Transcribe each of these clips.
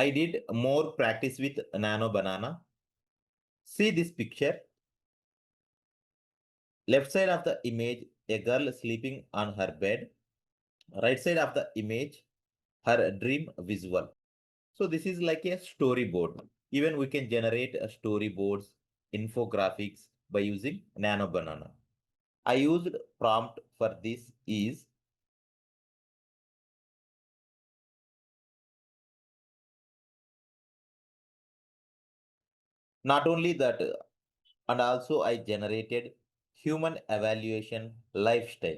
I did more practice with Nano Banana. See this picture. Left side of the image, a girl sleeping on her bed. Right side of the image, her dream visual. So this is like a storyboard. Even we can generate a storyboards, infographics by using Nano Banana. I used prompt for this is not only that, and also I generated human evaluation lifestyle.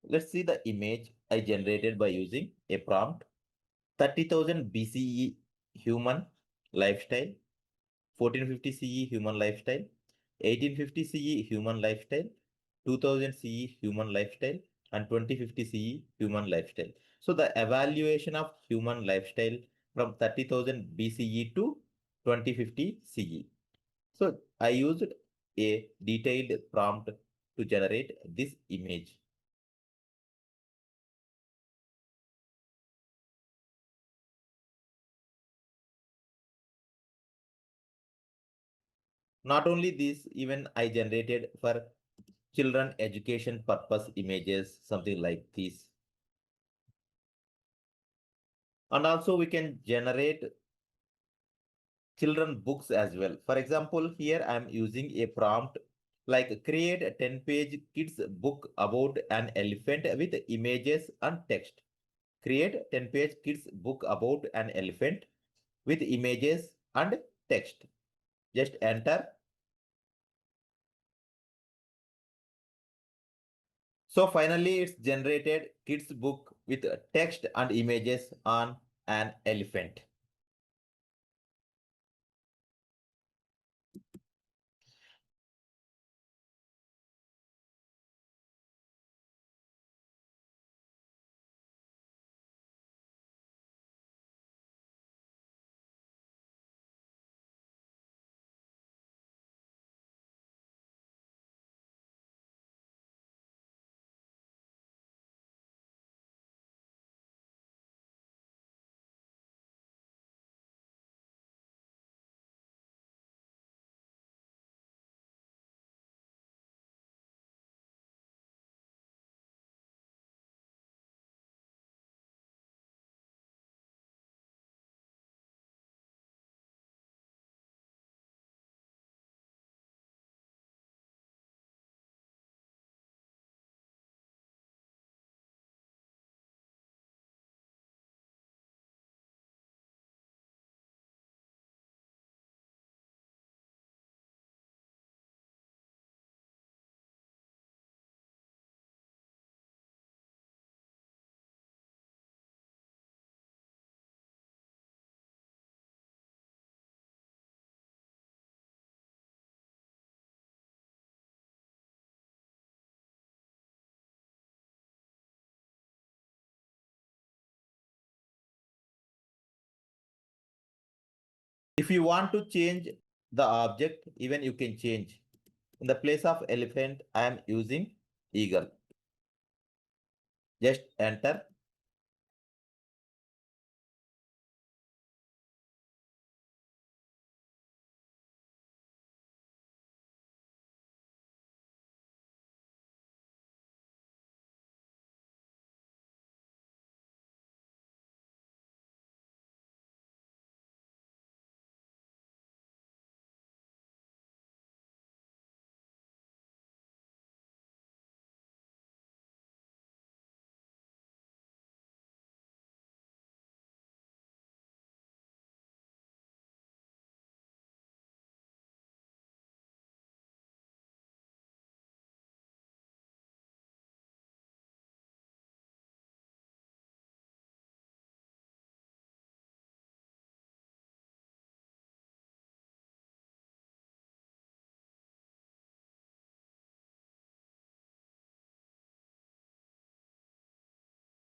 Let's see the image I generated by using a prompt. 30,000 BCE human lifestyle, 1450 CE human lifestyle, 1850 CE human lifestyle, 2000 CE human lifestyle, and 2050 CE human lifestyle. So the evaluation of human lifestyle from 30,000 BCE to 2050 CE. So I used a detailed prompt to generate this image. Not only this, even I generated for children education purpose images, something like this. And also we can generate children books as well. For example, here I am using a prompt like create a 10-page kids book about an elephant with images and text. Create 10-page kids book about an elephant with images and text. Just enter. So finally, it's generated kids book with text and images on an elephant. If you want to change the object, even you can change. In the place of elephant, I am using eagle. Just enter.